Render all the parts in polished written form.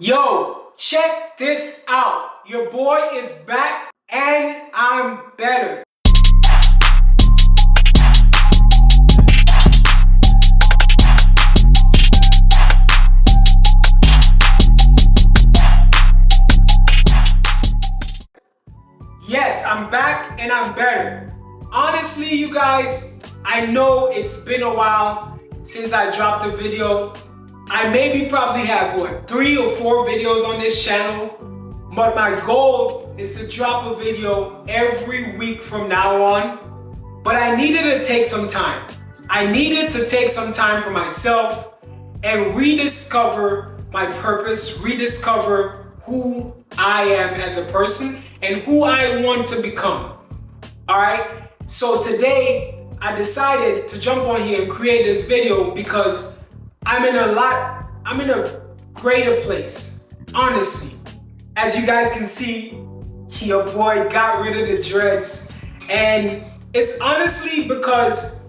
Yo, check this out. Your boy is back and I'm better. Yes, I'm back and I'm better. Honestly, you guys, I know it's been a while since I dropped a video. I maybe probably have 3 or 4 videos on this channel, but my goal is to drop a video every week from now on. But I needed to take some time. I needed to take some time for myself and rediscover my purpose, rediscover who I am as a person and who I want to become. All right, so today I decided to jump on here and create this video because I'm in a greater place, honestly. As you guys can see, your boy got rid of the dreads, and it's honestly because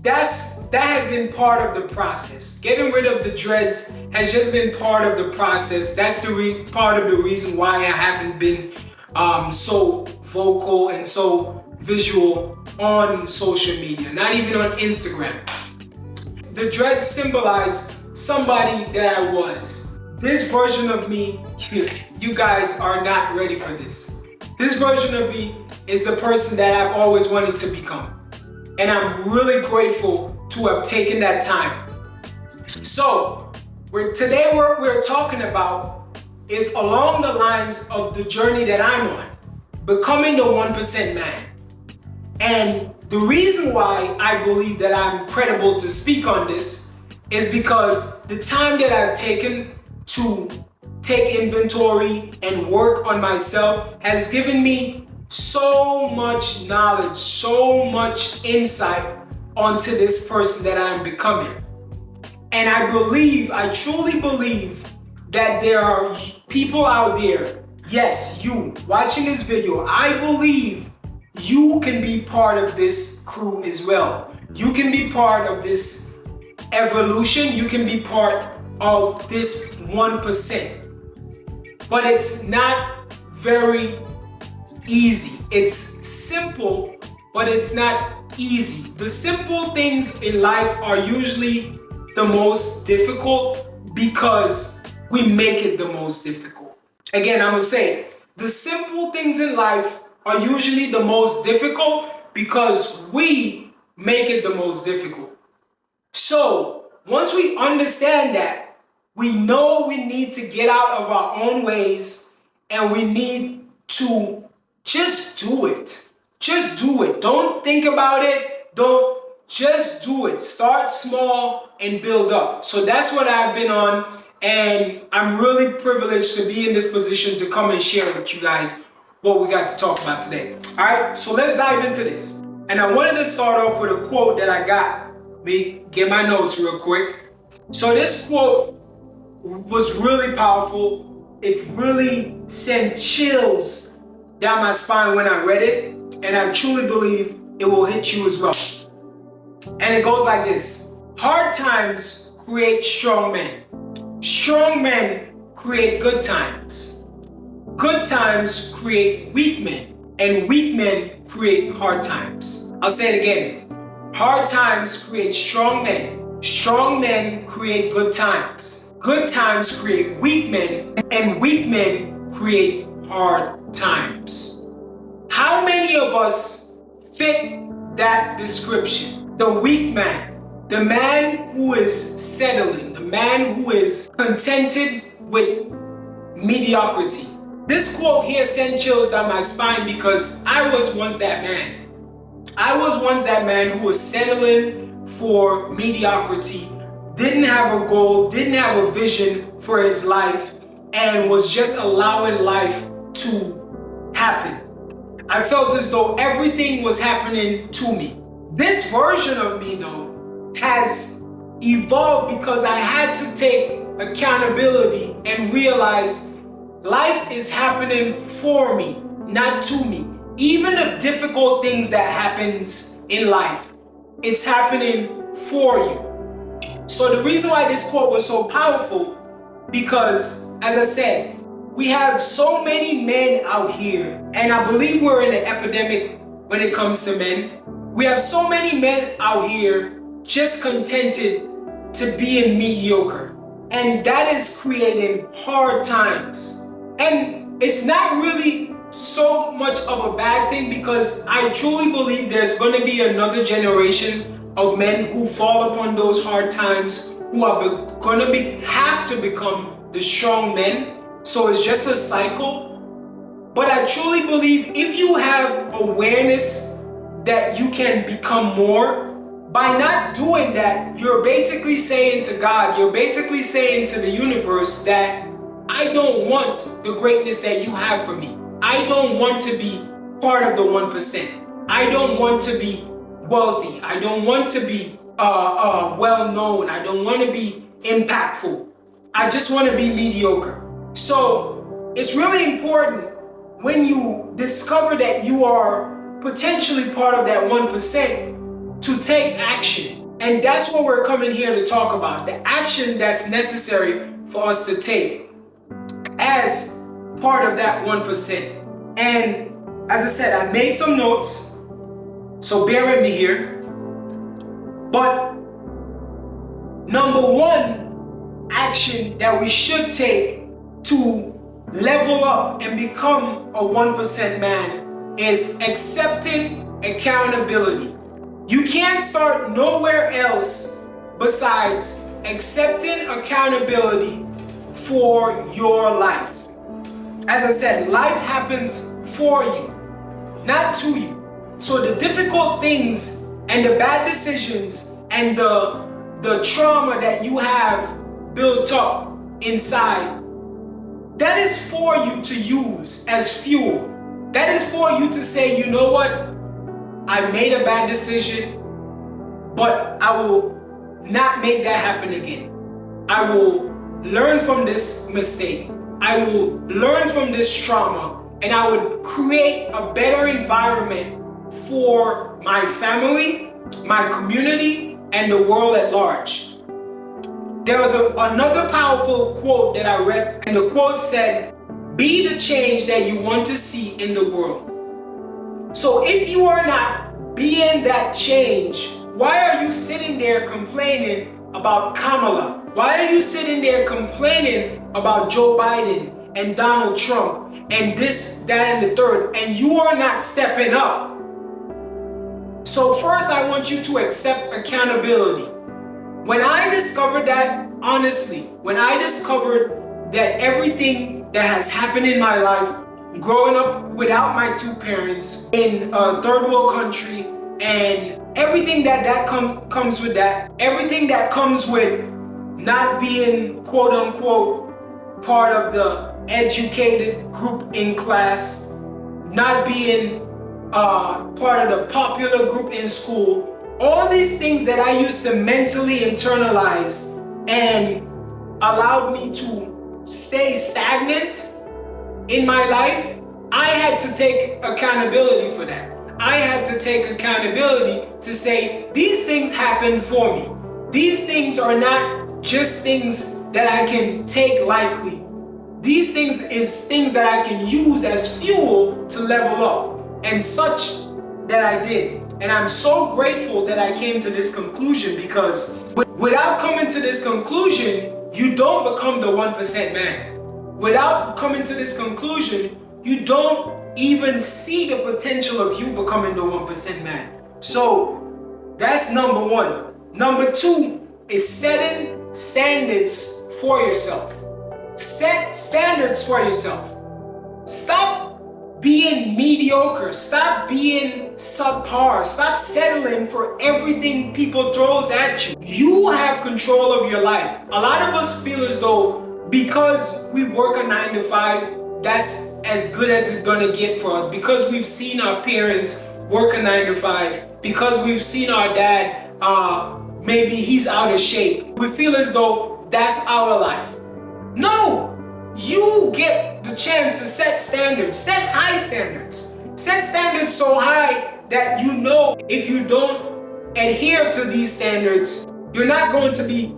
that has been part of the process. Getting rid of the dreads has just been part of the process. That's the part of the reason why I haven't been so vocal and so visual on social media, not even on Instagram. The dreads symbolize somebody that I was. This version of me, you guys are not ready for this. This version of me is the person that I've always wanted to become. And I'm really grateful to have taken that time. So, today what we're talking about is along the lines of the journey that I'm on, becoming the 1% man. And the reason why I believe that I'm credible to speak on this is because the time that I've taken to take inventory and work on myself has given me so much knowledge, so much insight onto this person that I'm becoming. And I truly believe that there are people out there, yes, you watching this video, I believe you can be part of this crew as well. You can be part of this evolution. You can be part of this 1%. But it's not very easy. It's simple, but it's not easy. The simple things in life are usually the most difficult because we make it the most difficult. Again, I'm gonna say, the simple things in life are usually the most difficult because we make it the most difficult. So once we understand that, we know we need to get out of our own ways and we need to just do it. Just do it. Don't think about it. Just do it. Start small and build up. So that's what I've been on, and I'm really privileged to be in this position to come and share with you guys what we got to talk about today. All right, so let's dive into this. And I wanted to start off with a quote that I got. Let me get my notes real quick. So this quote was really powerful. It really sent chills down my spine when I read it, and I truly believe it will hit you as well. And it goes like this: hard times create strong men. Strong men create good times. Good times create weak men, and weak men create hard times. I'll say it again. Hard times create strong men. Strong men create good times. Good times create weak men, and weak men create hard times. How many of us fit that description? The weak man, the man who is settling, the man who is contented with mediocrity. This quote here sent chills down my spine because I was once that man. I was once that man who was settling for mediocrity, didn't have a goal, didn't have a vision for his life, and was just allowing life to happen. I felt as though everything was happening to me. This version of me, though, has evolved because I had to take accountability and realize life is happening for me, not to me. Even the difficult things that happens in life, it's happening for you. So the reason why this quote was so powerful because, as I said, we have so many men out here, and I believe we're in an epidemic when it comes to men. We have so many men out here just contented to being mediocre, and that is creating hard times. And it's not really so much of a bad thing, because I truly believe there's going to be another generation of men who fall upon those hard times, who are going to have to become the strong men. So it's just a cycle. But I truly believe if you have awareness that you can become more, by not doing that, you're basically saying to God, you're basically saying to the universe that I don't want the greatness that you have for me. I don't want to be part of the 1%. I don't want to be wealthy. I don't want to be well known. I don't want to be impactful. I just want to be mediocre. So it's really important when you discover that you are potentially part of that 1% to take action. And that's what we're coming here to talk about. The action that's necessary for us to take as part of that 1%. And as I said, I made some notes, so bear with me here. But number one action that we should take to level up and become a 1% man is accepting accountability. You can't start nowhere else besides accepting accountability for your life. As I said, life happens for you, not to you. So the difficult things and the bad decisions and the trauma that you have built up inside, that is for you to use as fuel. That is for you to say, you know what? I made a bad decision, but I will not make that happen again. I will learn from this mistake. I will learn from this trauma, and I would create a better environment for my family, my community, and the world at large. There was another powerful quote that I read, and the quote said, "Be the change that you want to see in the world." So if you are not being that change, why are you sitting there complaining about Kamala? Why are you sitting there complaining about Joe Biden and Donald Trump and this, that, and the third, and you are not stepping up? So first, I want you to accept accountability. When I discovered that, honestly, when I discovered that everything that has happened in my life, growing up without my two parents in a third world country, and everything that comes with that, everything that comes with not being quote unquote part of the educated group in class, not being part of the popular group in school, all these things that I used to mentally internalize and allowed me to stay stagnant in my life, I had to take accountability for that. I had to take accountability to say, these things happened for me. These things are not just things that I can take lightly. These things is things that I can use as fuel to level up, and such that I did. And I'm so grateful that I came to this conclusion, because without coming to this conclusion, you don't become the 1% man. Without coming to this conclusion, you don't even see the potential of you becoming the 1% man. So that's number one. Number two is setting standards for yourself. Set standards for yourself. Stop being mediocre. Stop being subpar. Stop settling for everything people throws at you. You have control of your life. A lot of us feel as though because we work a 9 to 5, that's as good as it's gonna get for us. Because we've seen our parents work a 9 to 5, because we've seen our dad, maybe he's out of shape, we feel as though that's our life. No! You get the chance to set standards, set high standards. Set standards so high that you know if you don't adhere to these standards, you're not going to be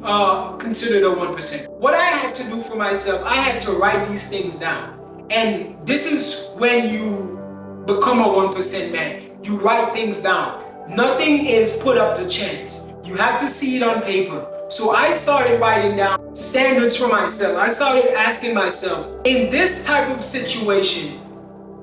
considered a 1%. What I had to do for myself, I had to write these things down. And this is when you become a 1% man. You write things down. Nothing is put up to chance. You have to see it on paper. So I started writing down standards for myself. I started asking myself, in this type of situation,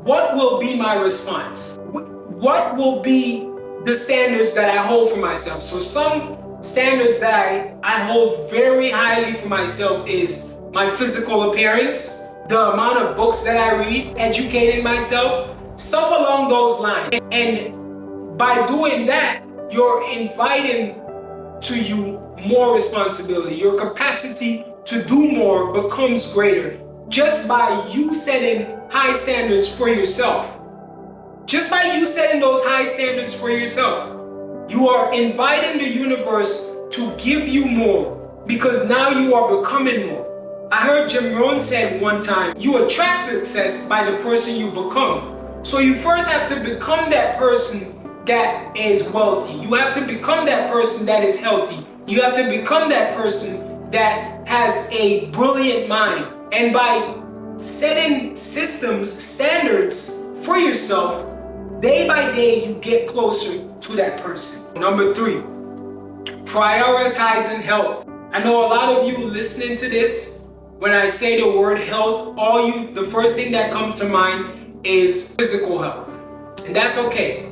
what will be my response? What will be the standards that I hold for myself? So some standards that I hold very highly for myself is my physical appearance, the amount of books that I read, educating myself, stuff along those lines. And by doing that, you're inviting to you more responsibility. Your capacity to do more becomes greater just by you setting high standards for yourself. Just by you setting those high standards for yourself, you are inviting the universe to give you more because now you are becoming more. I heard Jim Rohn said one time, you attract success by the person you become. So you first have to become that person that is wealthy. You have to become that person that is healthy. You have to become that person that has a brilliant mind. And by setting systems, standards for yourself, day by day you get closer to that person. Number 3, prioritizing health. I know a lot of you listening to this, when I say the word health, the first thing that comes to mind is physical health. And that's okay.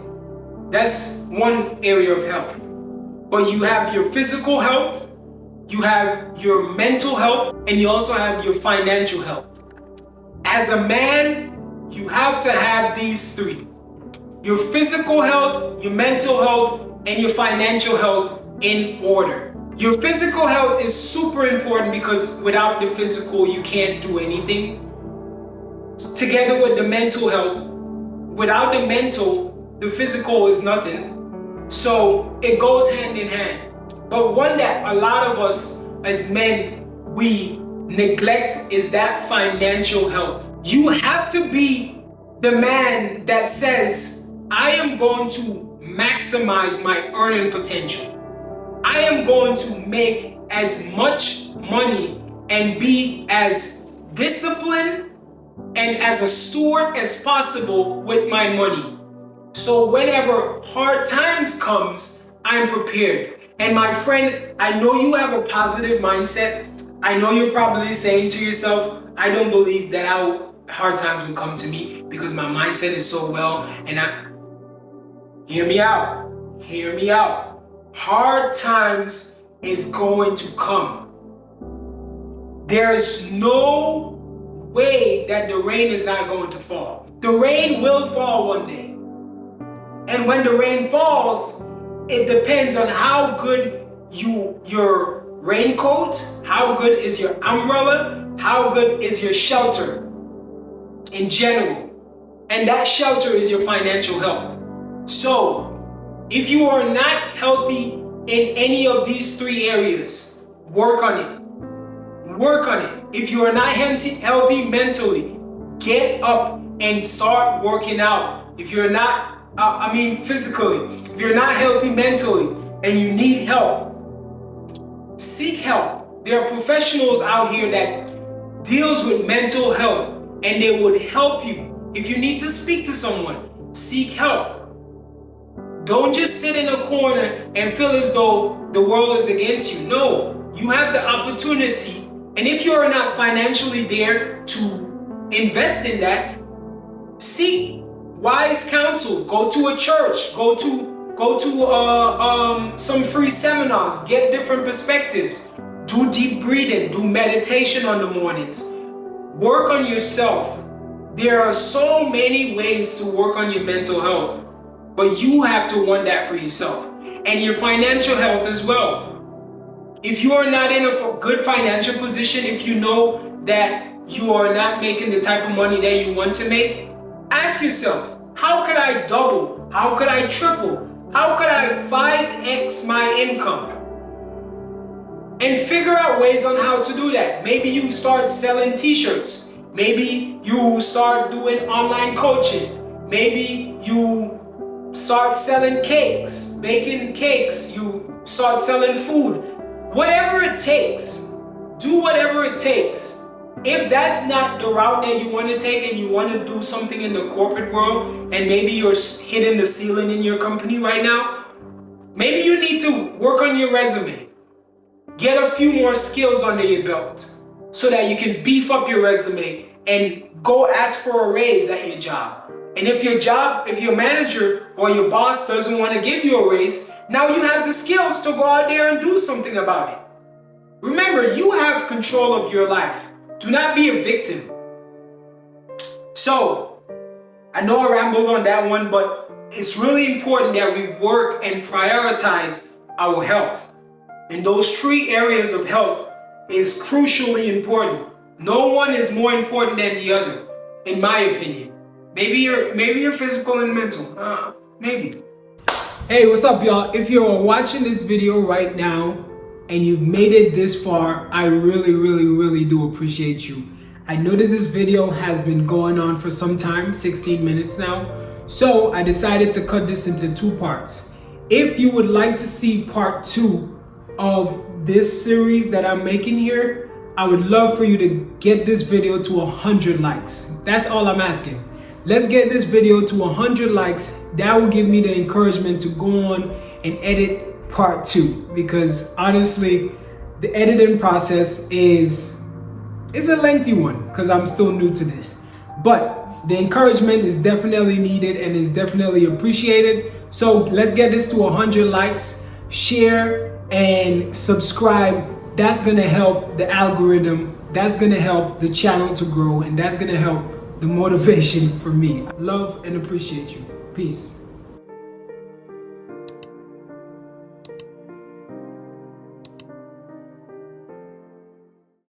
That's one area of health. But you have your physical health, you have your mental health, and you also have your financial health. As a man, you have to have these 3. Your physical health, your mental health, and your financial health in order. Your physical health is super important because without the physical, you can't do anything. Together with the mental health, without the mental, the physical is nothing. So it goes hand in hand. But one that a lot of us as men, we neglect is that financial health. You have to be the man that says, I am going to maximize my earning potential. I am going to make as much money and be as disciplined and as a steward as possible with my money. So whenever hard times comes, I'm prepared. And my friend, I know you have a positive mindset. I know you're probably saying to yourself, I don't believe that hard times will come to me because my mindset is so well. And hear me out. Hear me out. Hard times is going to come. There's no way that the rain is not going to fall. The rain will fall one day. And when the rain falls, it depends on how good your raincoat, how good is your umbrella, how good is your shelter in general. And that shelter is your financial health. So, if you are not healthy in any of these 3 areas, work on it. Work on it. If you are not healthy mentally, get up and start working out. If you're not physically, if you're not healthy mentally and you need help, seek help. There are professionals out here that deals with mental health and they would help you. If you need to speak to someone, seek help. Don't just sit in a corner and feel as though the world is against you. No, you have the opportunity. And if you are not financially there to invest in that, seek wise counsel. Go to a church. Go to some free seminars. Get different perspectives. Do deep breathing. Do meditation on the mornings. Work on yourself. There are so many ways to work on your mental health, but you have to want that for yourself and your financial health as well. If you are not in a good financial position, if you know that you are not making the type of money that you want to make, ask yourself, how could I double? How could I triple? How could I 5x my income? And figure out ways on how to do that. Maybe you start selling t-shirts. Maybe you start doing online coaching. Maybe you start selling cakes, baking cakes. You start selling food. whatever it takes, do whatever it takes. If that's not the route that you want to take and you want to do something in the corporate world and maybe you're hitting the ceiling in your company right now, maybe you need to work on your resume. Get a few more skills under your belt so that you can beef up your resume and go ask for a raise at your job. And if your manager or your boss doesn't want to give you a raise, now you have the skills to go out there and do something about it. Remember, you have control of your life. Do not be a victim. So, I know I rambled on that one, but it's really important that we work and prioritize our health. And those 3 areas of health is crucially important. No one is more important than the other, in my opinion. Maybe your physical and mental. Maybe. Hey, what's up, y'all? If you're watching this video right now and you've made it this far, I really do appreciate you. I noticed this video has been going on for some time, 16 minutes now. So I decided to cut this into 2 parts. If you would like to see part 2 of this series that I'm making here, I would love for you to get this video to 100 likes. That's all I'm asking. Let's get this video to 100 likes. That will give me the encouragement to go on and edit part 2, because honestly, the editing process is a lengthy one because I'm still new to this. But the encouragement is definitely needed and is definitely appreciated. So let's get this to 100 likes, share and subscribe. That's gonna help the algorithm. That's gonna help the channel to grow, and that's gonna help the motivation for me. Love and appreciate you. Peace.